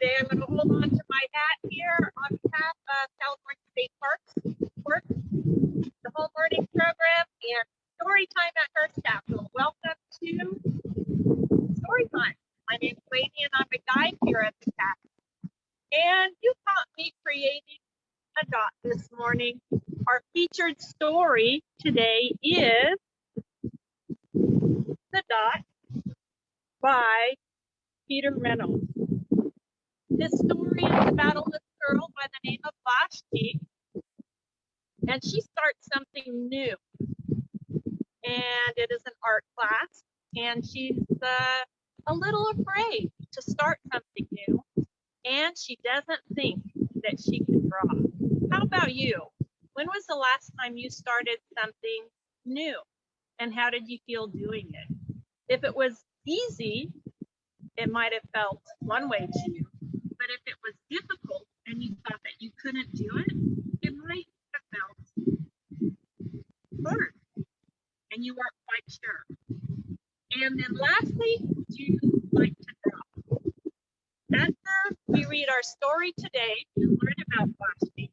today I'm going to hold on to my hat here on behalf of California State Parks, the Home Learning Program, and Story Time at Hearst Capital. Welcome to Story Time. My name is Lanie and I'm a guide here at the Capital. And you caught me creating a dot this morning. Our featured story today is The Dot by Peter Reynolds. This story is about a little girl by the name of Vashti, and she starts something new. And it is an art class, and she's a little afraid to start something new, and she doesn't think that she can draw. How about you? When was the last time you started something new, and how did you feel doing it? If it was easy, it might have felt one way to you. But if it was difficult and you thought that you couldn't do it, it might have felt hard and you weren't quite sure. And then lastly, do you like to draw? After we read our story today and learn about Vashti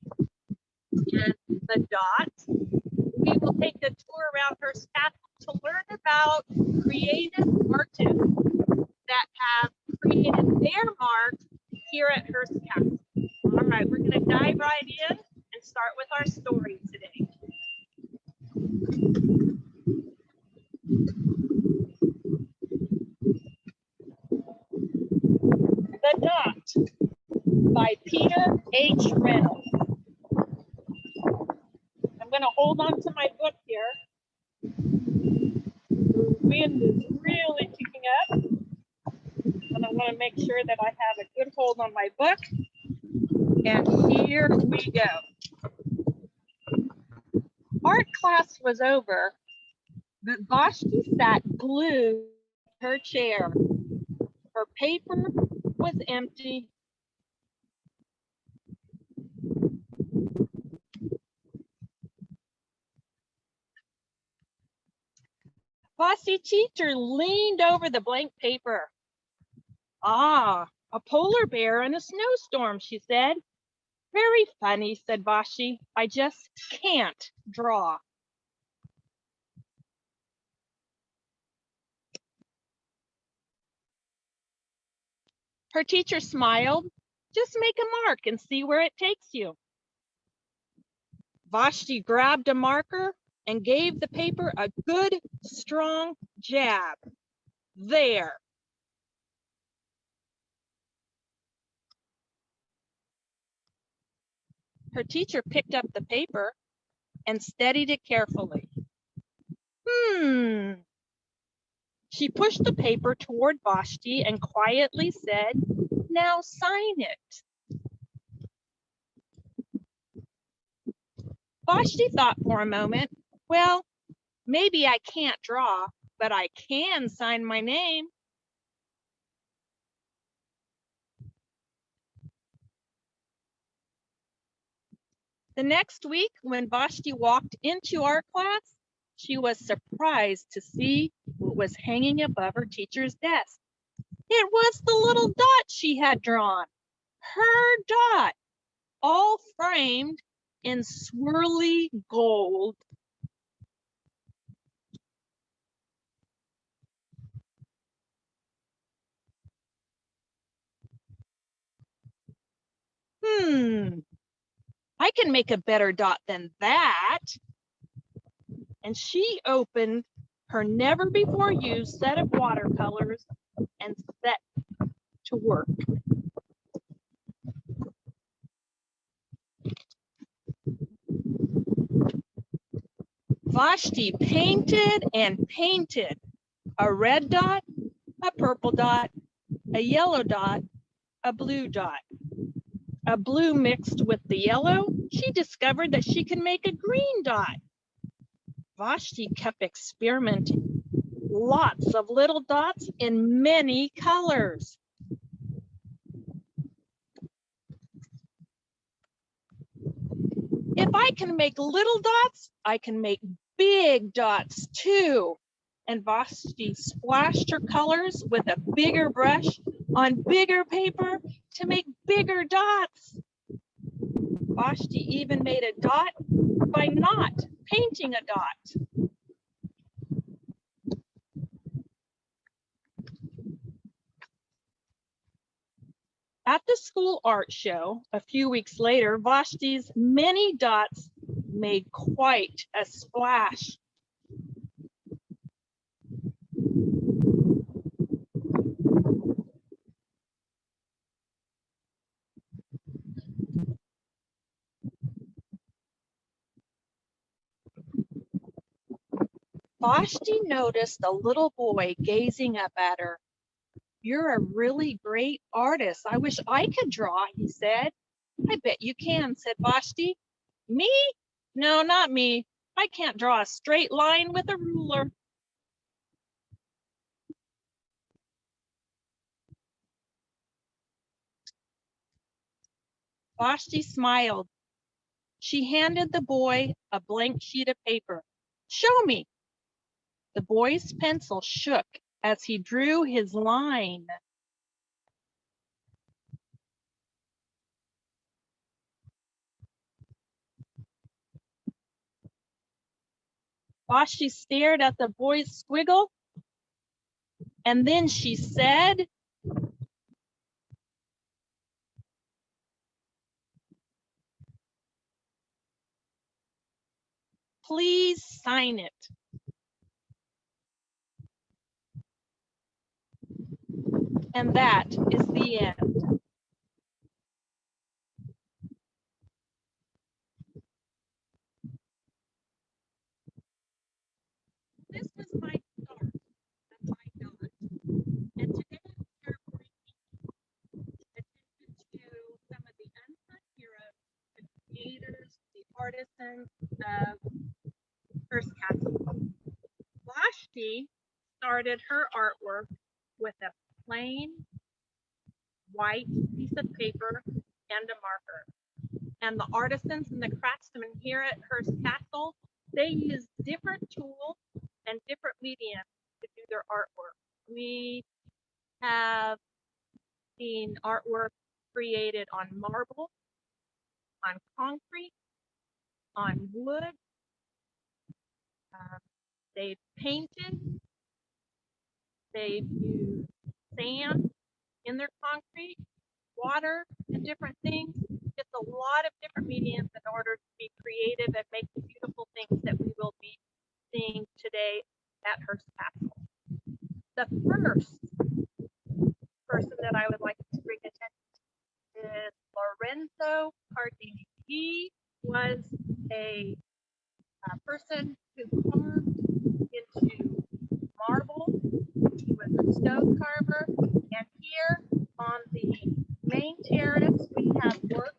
and the dot, we will take a tour around Hearst Castle to learn about creative artists that have created their mark here at Hearst Castle. All right, we're going to dive right in and start with our story today. The Dot by Peter H. Reynolds. I'm going to hold on to my book here. The wind is really kicking up, and I want to make sure that I have a good hold on my book. And here we go. Art class was over, but Vashti sat glued to her chair. Her paper was empty. Vashti's teacher leaned over the blank paper. Ah, a polar bear in a snowstorm, she said. Very funny, said Vashti. I just can't draw. Her teacher smiled. Just make a mark and see where it takes you. Vashti grabbed a marker and gave the paper a good, strong jab. There. Her teacher picked up the paper and steadied it carefully. She pushed the paper toward Vashti and quietly said, now sign it. Vashti thought for a moment, well, maybe I can't draw, but I can sign my name. The next week, when Vashti walked into art class, she was surprised to see what was hanging above her teacher's desk. It was the little dot she had drawn, her dot, all framed in swirly gold. I can make a better dot than that. And she opened her never-before-used set of watercolors and set to work. Vashti painted and painted a red dot, a purple dot, a yellow dot, a blue dot. A blue mixed with the yellow, she discovered that she could make a green dot. Vashti kept experimenting. Lots of little dots in many colors. If I can make little dots, I can make big dots too. And Vashti splashed her colors with a bigger brush on bigger paper to make bigger dots. Vashti even made a dot by not painting a dot. At the school art show a few weeks later, Vashti's many dots made quite a splash. Vashti noticed a little boy gazing up at her. "You're a really great artist. I wish I could draw," he said. "I bet you can," said Vashti. "Me? No, not me. I can't draw a straight line with a ruler." Vashti smiled. She handed the boy a blank sheet of paper. "Show me." The boy's pencil shook as he drew his line. Vashti stared at the boy's squiggle, and then she said, "Please sign it." And that is the end. This was my start at my dot. And today we're bringing attention to some of the unsung heroes, the creators, the artisans of Hearst Castle. Vashti started her artwork with a plain white piece of paper and a marker. And the artisans and the craftsmen here at Hearst Castle, they use different tools and different mediums to do their artwork. We have seen artwork created on marble, on concrete, on wood. They've painted, they've used sand in their concrete, water, and different things. It's a lot of different mediums in order to be creative and make the beautiful things that we will be seeing today at Hearst Castle. The first person that I would like to bring attention to is Lorenzo Cardini. He was a person who carved into marble. He was a stone carver. And here on the main terrace, we have work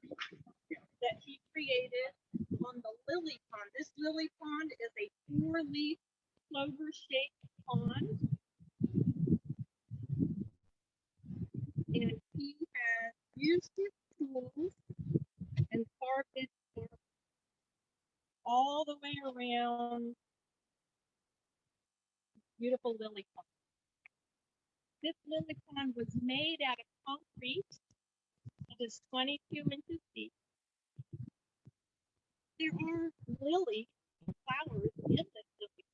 that he created on the lily pond. This lily pond is a 4-leaf clover-shaped pond. And he has used his tools and carved it all the way around beautiful lily pond. This lily pond was made out of concrete. It is 22 inches deep. There are lily flowers in this lily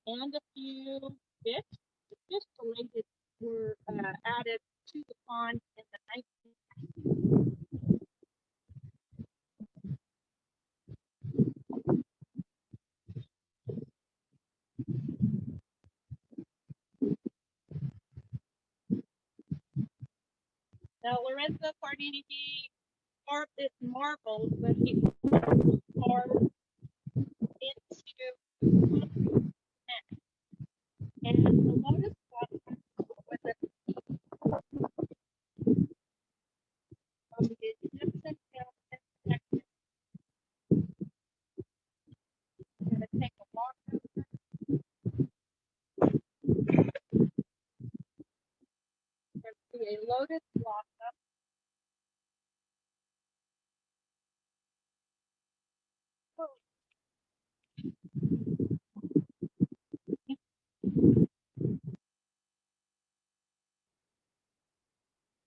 pond, and a few fish. The fish related were added to the pond in the 1990s. Now, Lorenzo Cardini, he carved this marble, but he also carved into concrete. And the lotus blossom with a from the Egyptian mountain section. I'm going to take a walk over and see a lotus blossom.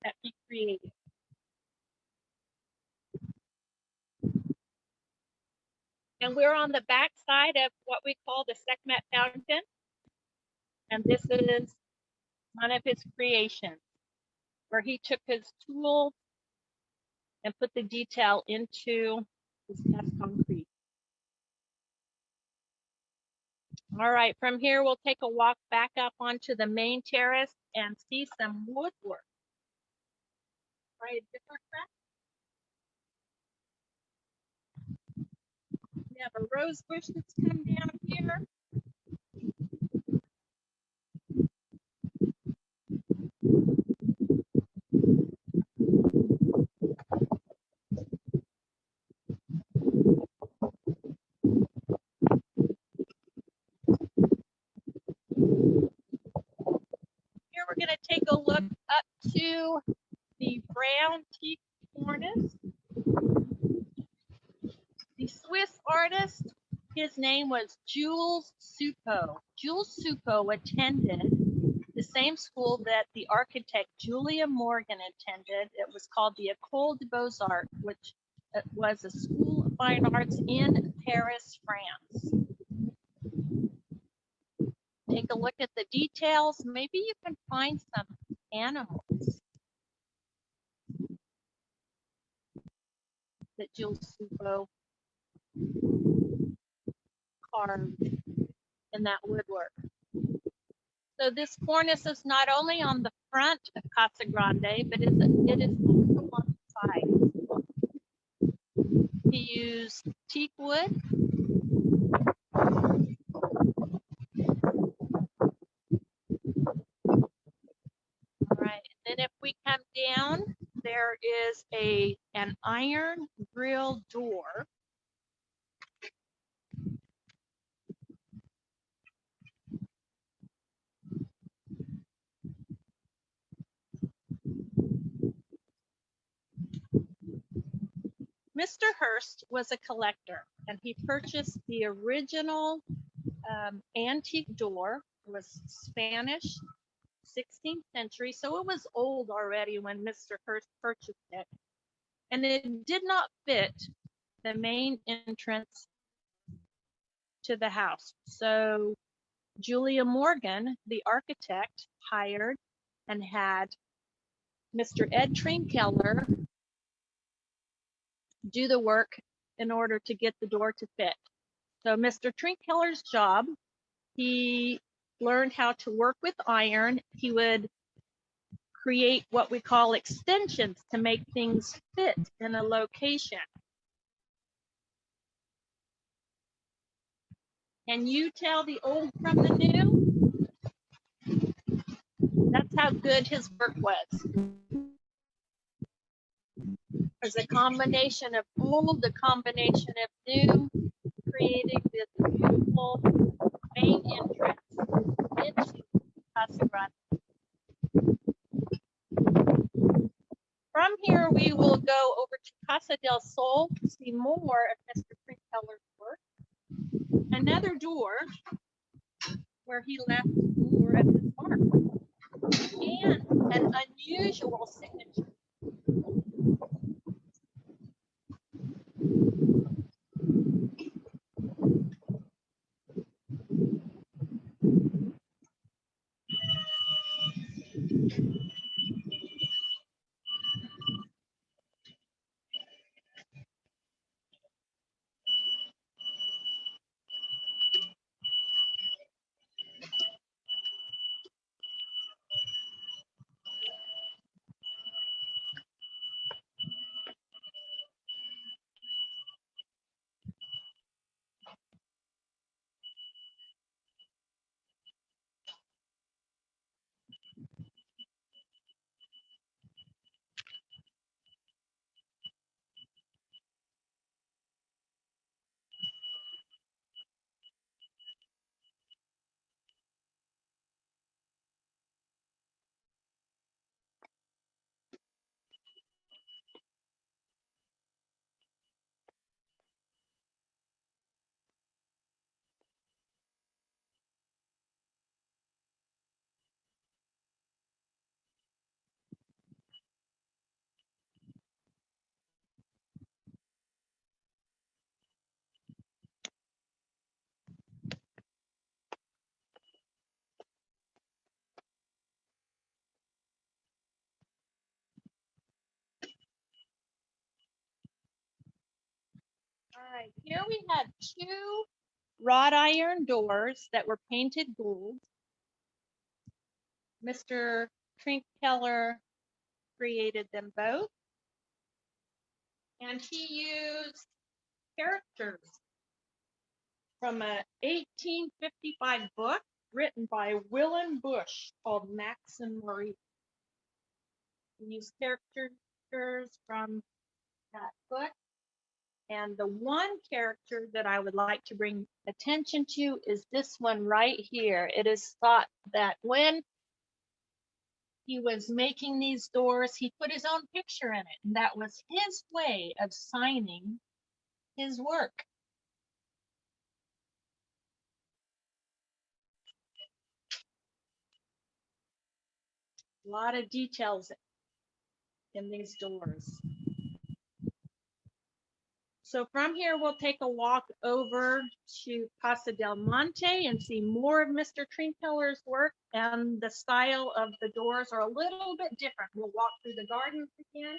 that he created. And we're on the back side of what we call the Sekhmet Fountain. And this is one of his creations, where he took his tool and put the detail into this cast concrete. All right, from here we'll take a walk back up onto the main terrace and see some woodwork. Right, a different track. We have a rose bush that's come down here. Here we're going to take a look up to the brown teak cornice. The Swiss artist, his name was Jules Soupeau. Jules Soupeau attended the same school that the architect Julia Morgan attended. It was called the École des Beaux-Arts, which was a school of fine arts in Paris, France. Take a look at the details. Maybe you can find some animals that Jules Soupeau carved in that woodwork. So this cornice is not only on the front of Casa Grande, but it is also on the side. He used teak wood. All right, and then if we come down, there is an iron grill door. Mr. Hearst was a collector, and he purchased the original antique door. It was Spanish, 16th century, so it was old already when Mr. Hearst purchased it. And it did not fit the main entrance to the house. So Julia Morgan, the architect, hired and had Mr. Ed Trinkeller do the work in order to get the door to fit. So Mr. Trinkeller's job, he learned how to work with iron. He would create what we call extensions to make things fit in a location. Can you tell the old from the new? That's how good his work was. There's a combination of old, a combination of new, creating this beautiful main entrance into Casa Grande. From here, we will go over to Casa del Sol to see more of Mr. Trinkeller's work. Another door where he left more of his mark, and an unusual signature. here we had 2 wrought iron doors that were painted gold. Mr. Trinkkeller created them both. And he used characters from a 1855 book written by William Bush called Max and Marie. He used characters from that book. And the one character that I would like to bring attention to is this one right here. It is thought that when he was making these doors, he put his own picture in it, and that was his way of signing his work. A lot of details in these doors. So from here, we'll take a walk over to Casa del Monte and see more of Mr. Trinkkeller's work, and the style of the doors are a little bit different. We'll walk through the gardens again.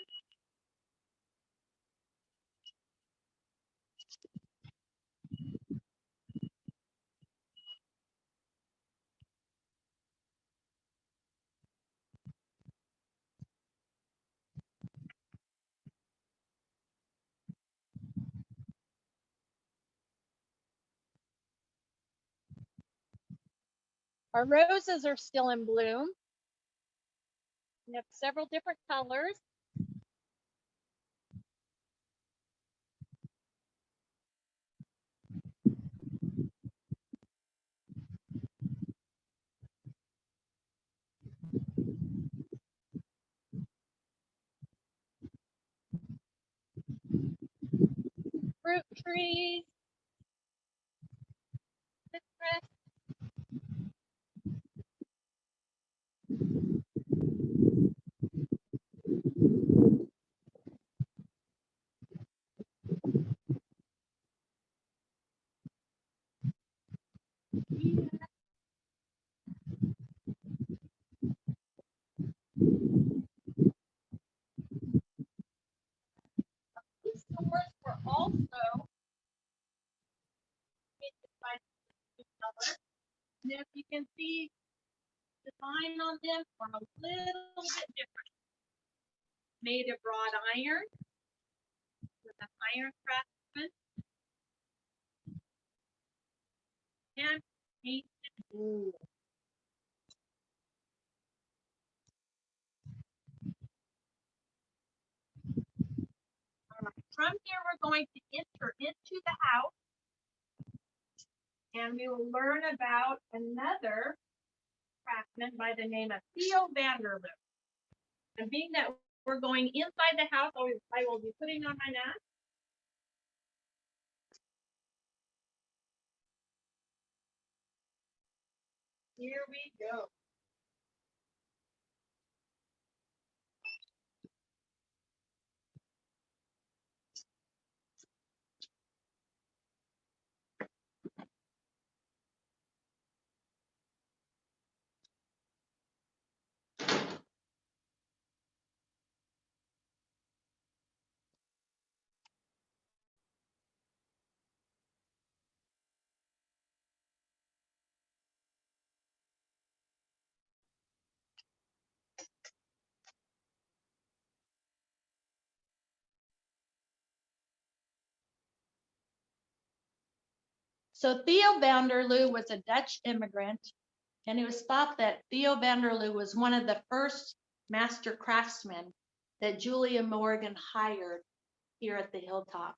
Our roses are still in bloom. We have several different colors. Fruit trees, citrus. These doors were also painted by color. And if you can see, the design on them are a little bit different. Made of wrought iron with an iron craftsman and painted gold. From here, we're going to enter into the house, and we will learn about another craftsman by the name of Theo Vanderloo. And being that we're going inside the house, I will be putting on my mask. Here we go. So Theo Vanderloo was a Dutch immigrant, and it was thought that Theo Vanderloo was one of the first master craftsmen that Julia Morgan hired here at the Hilltop.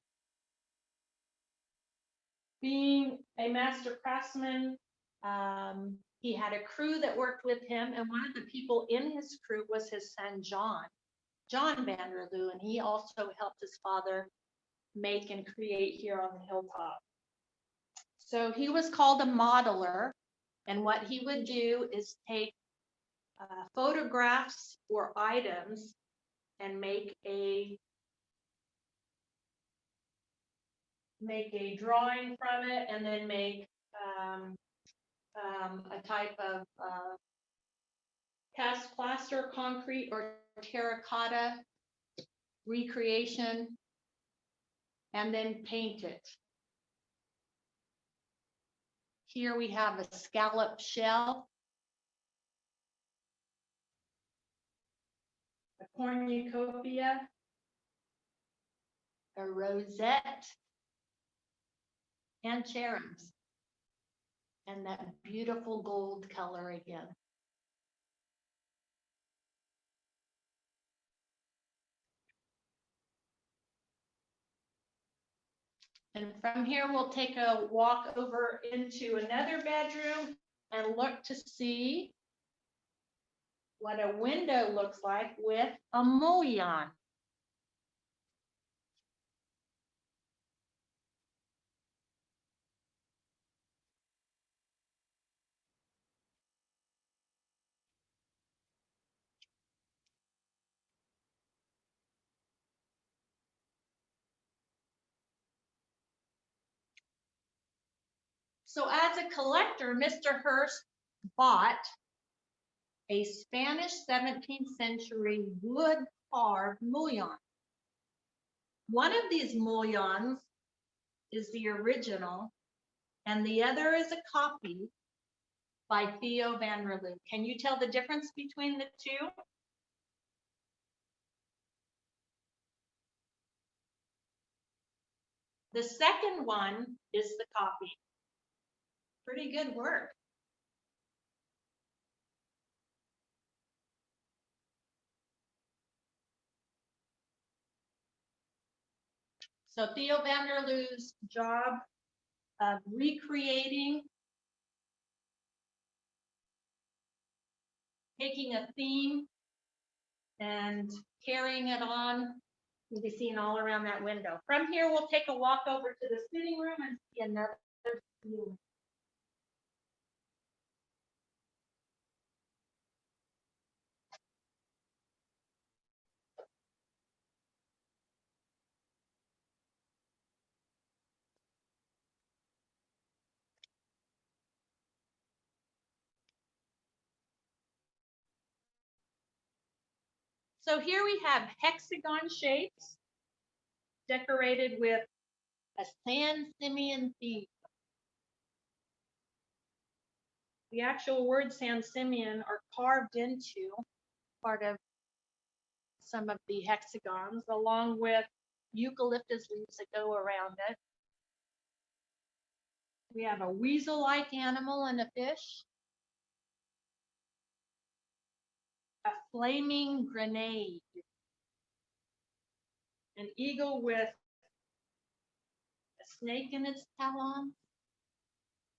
Being a master craftsman, he had a crew that worked with him, and one of the people in his crew was his son, John Vanderloo, and he also helped his father make and create here on the Hilltop. So he was called a modeler, and what he would do is take photographs or items and make a drawing from it, and then make a type of cast plaster, concrete, or terracotta recreation, and then paint it. Here we have a scallop shell, a cornucopia, a rosette, and cherubs. And that beautiful gold color again. And from here, we'll take a walk over into another bedroom and look to see what a window looks like with a mullion. So as a collector, Mr. Hearst bought a Spanish 17th century wood carved mullion. One of these mullions is the original, and the other is a copy by Theo van der Loo. Can you tell the difference between the two? The second one is the copy. Pretty good work. So Theo van der Loo's job of recreating, taking a theme and carrying it on can be seen all around that window. From here, we'll take a walk over to the sitting room and see another view. So here we have hexagon shapes decorated with a San Simeon theme. The actual word San Simeon are carved into part of some of the hexagons, along with eucalyptus leaves that go around it. We have a weasel-like animal and a fish, a flaming grenade, an eagle with a snake in its talons,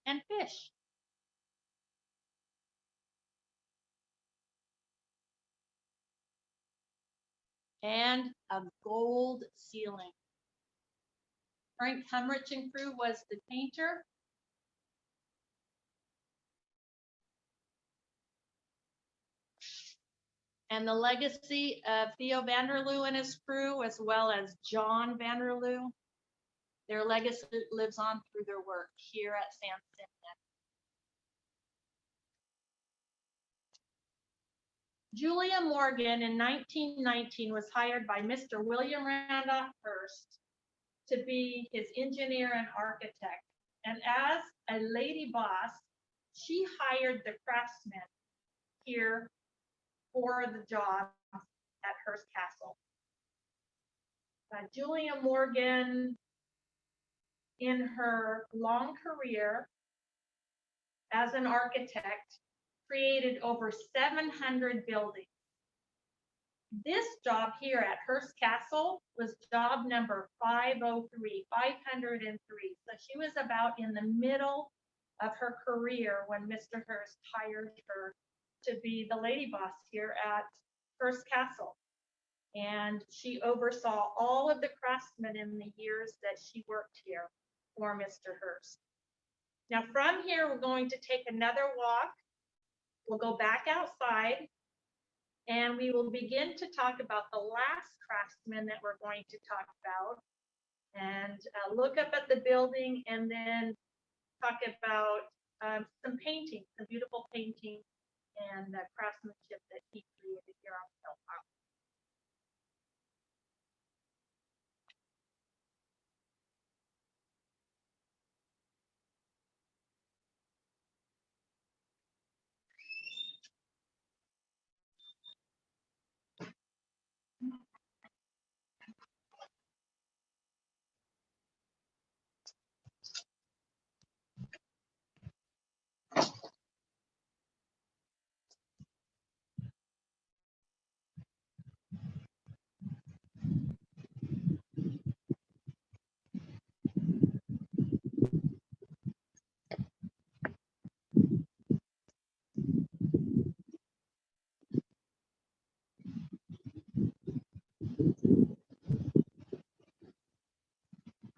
and fish. And a gold ceiling. Frank Humrich and crew was the painter. And the legacy of Theo van der Loo and his crew, as well as John van der Loo, their legacy lives on through their work here at San Simeon. Julia Morgan in 1919 was hired by Mr. William Randolph Hearst to be his engineer and architect. And as a lady boss, she hired the craftsmen here for the job at Hearst Castle. Julia Morgan, in her long career as an architect, created over 700 buildings. This job here at Hearst Castle was job number 503. So she was about in the middle of her career when Mr. Hearst hired her to be the lady boss here at Hearst Castle. And she oversaw all of the craftsmen in the years that she worked here for Mr. Hearst. Now from here, we're going to take another walk. We'll go back outside and we will begin to talk about the last craftsman that we're going to talk about and look up at the building and then talk about some painting, some beautiful painting and craftsmanship that he created here on the hilltop.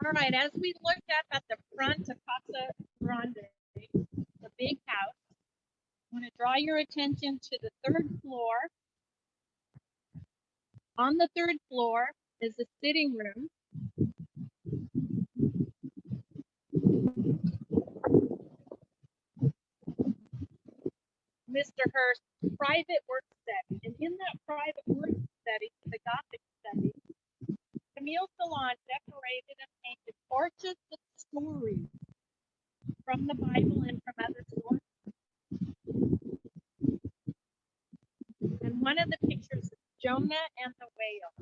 All right, as we look up at the front of Casa Grande, the big house, I want to draw your attention to the third floor. On the third floor is the sitting room. Mr. Hearst's private work study. And in that private work study, the Gothic study, Camille's salon decorated and painted portraits with stories from the Bible and from other sources. And one of the pictures is Jonah and the whale.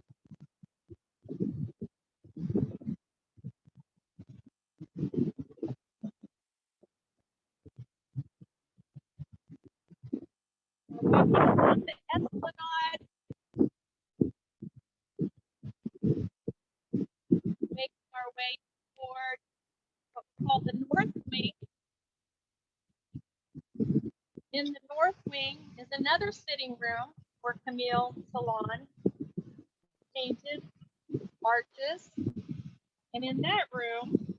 We're walking along the esplanade, making our way toward what's called the North Wing. In the North Wing is another sitting room where Camille's salon painted arches. And in that room,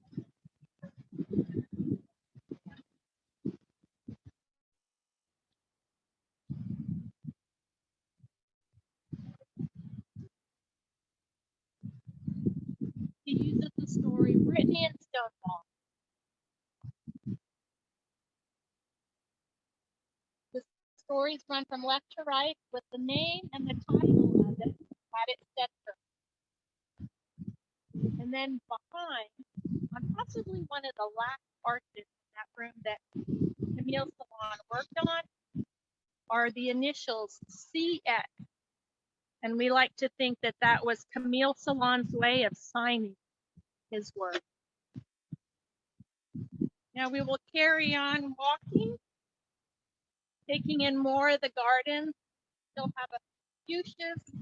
he uses the story Brittany and Stonewall. The stories run from left to right with the name and the title of it at its center. And then behind, on possibly one of the last arches in that room that Camille Salon worked on, are the initials CX. And we like to think that that was Camille Salon's way of signing his work. Now we will carry on walking, taking in more of the garden. Still have a few fuchsias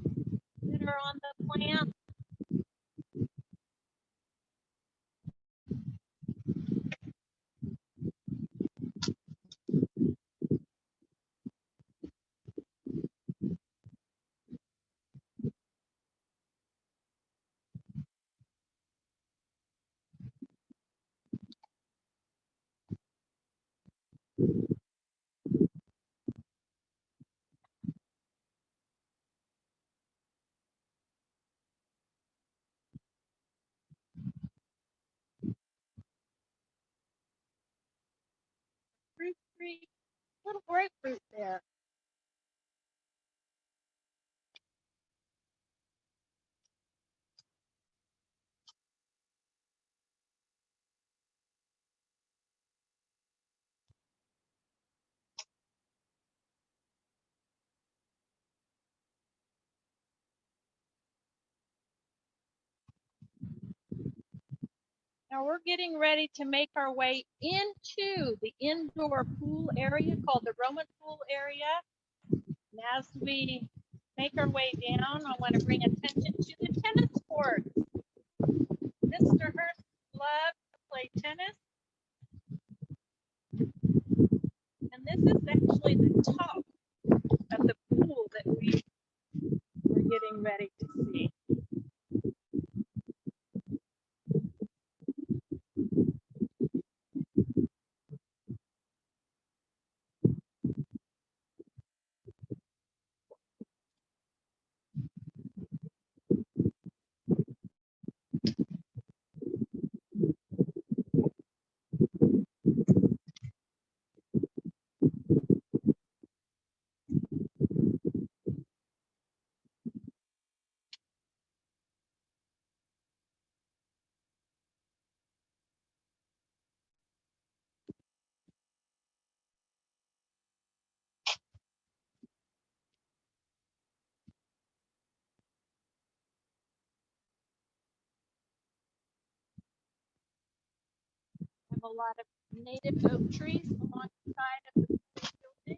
that are on the plant. Fruit tree, little grapefruit there. Now we're getting ready to make our way into the indoor pool area called the Roman pool area. And as we make our way down, I want to bring attention to the tennis court. Mr. Hearst loves to play tennis. And this is actually the top of the pool that we're getting ready to see. We have a lot of native oak trees along the side of the building.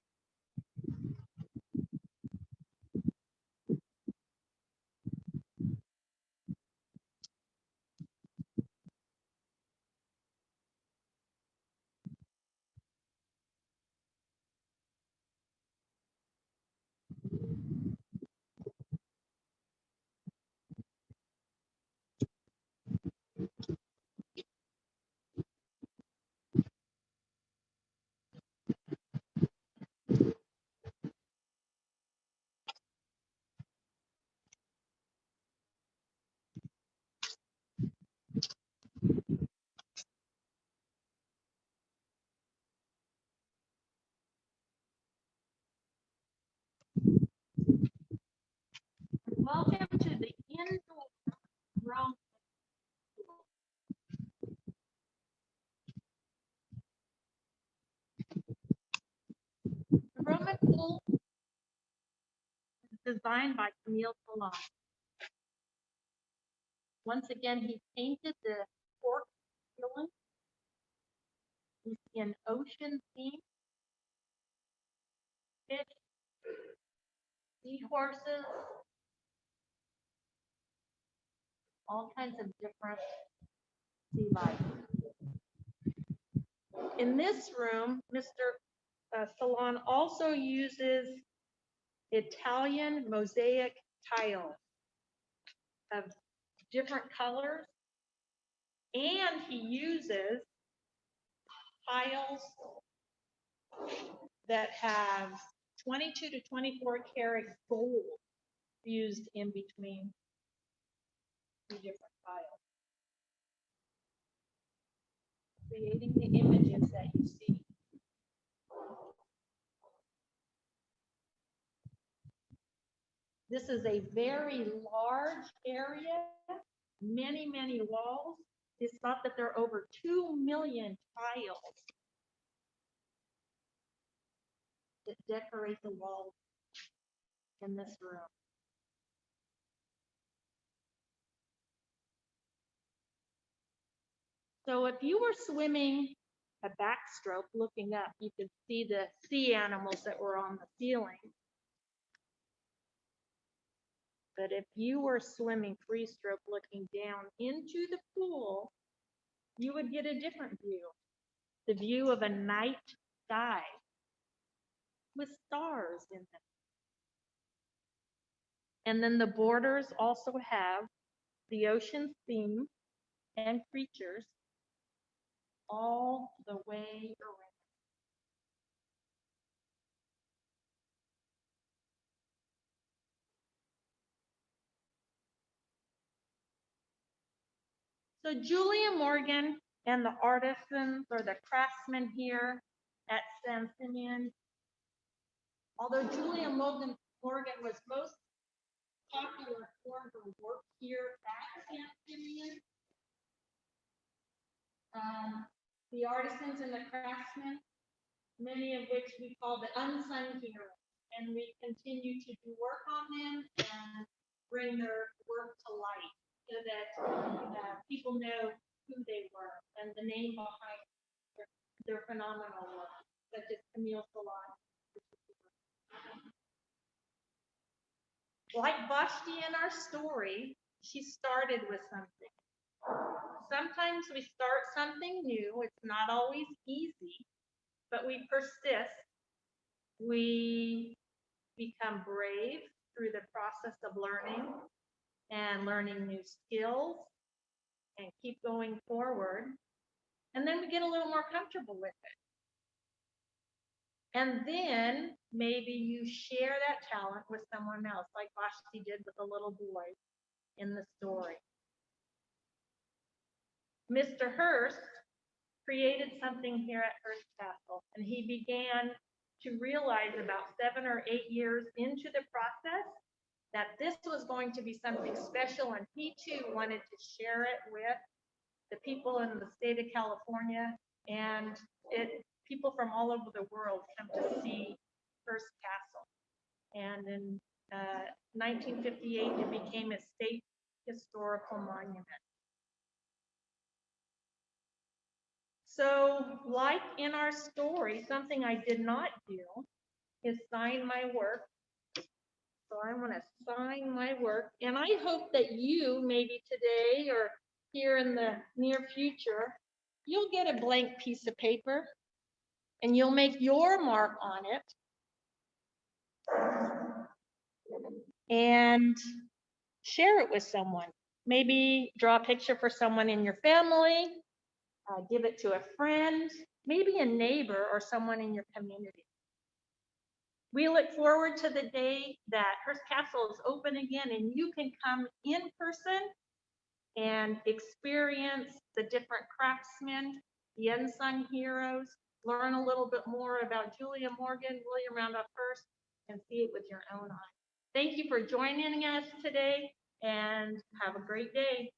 welcome to the indoor Roman pool. The Roman pool is designed by Camille Salon. Once again, he painted the cork ceiling. You see an ocean theme, fish, seahorses, all kinds of different sea life. In this room, Mr. Salon also uses Italian mosaic tiles of different colors, and he uses tiles that have 22 to 24 karat gold fused in between the different tiles, creating the images that you see. This is a very large area, many, many walls. It's thought that there are over 2 million tiles that decorate the walls in this room. So if you were swimming a backstroke looking up, you could see the sea animals that were on the ceiling. But if you were swimming free stroke looking down into the pool, you would get a different view. The view of a night sky with stars in them. And then the borders also have the ocean theme and creatures all the way around. So Julia Morgan and the artisans or the craftsmen here at San Simeon, although Julia Morgan was most popular for her work here at San Simeon, the artisans and the craftsmen, many of which we call the unsung heroes, and we continue to do work on them and bring their work to light so that people know who they were and the name behind their phenomenal work, such as Camille Salon. Like Vashti in our story, she started with something. Sometimes we start something new. It's not always easy, but we persist. We become brave through the process of learning and learning new skills and keep going forward. And then we get a little more comfortable with it. And then maybe you share that talent with someone else, like Vashti did with the little boy in the story. Mr. Hearst created something here at Hearst Castle, and he began to realize about 7 or 8 years into the process that this was going to be something special, and he too wanted to share it with the people in the state of California, and people from all over the world come to see Hearst Castle. And in 1958, it became a state historical monument. So, like in our story, something I did not do is sign my work. So I want to sign my work, and I hope that you, maybe today or here in the near future, you'll get a blank piece of paper and you'll make your mark on it and share it with someone. Maybe draw a picture for someone in your family, give it to a friend, maybe a neighbor or someone in your community. We look forward to the day that Hearst Castle is open again and you can come in person and experience the different craftsmen, the unsung heroes, learn a little bit more about Julia Morgan, William Randolph Hearst, and see it with your own eyes. Thank you for joining us today, and have a great day.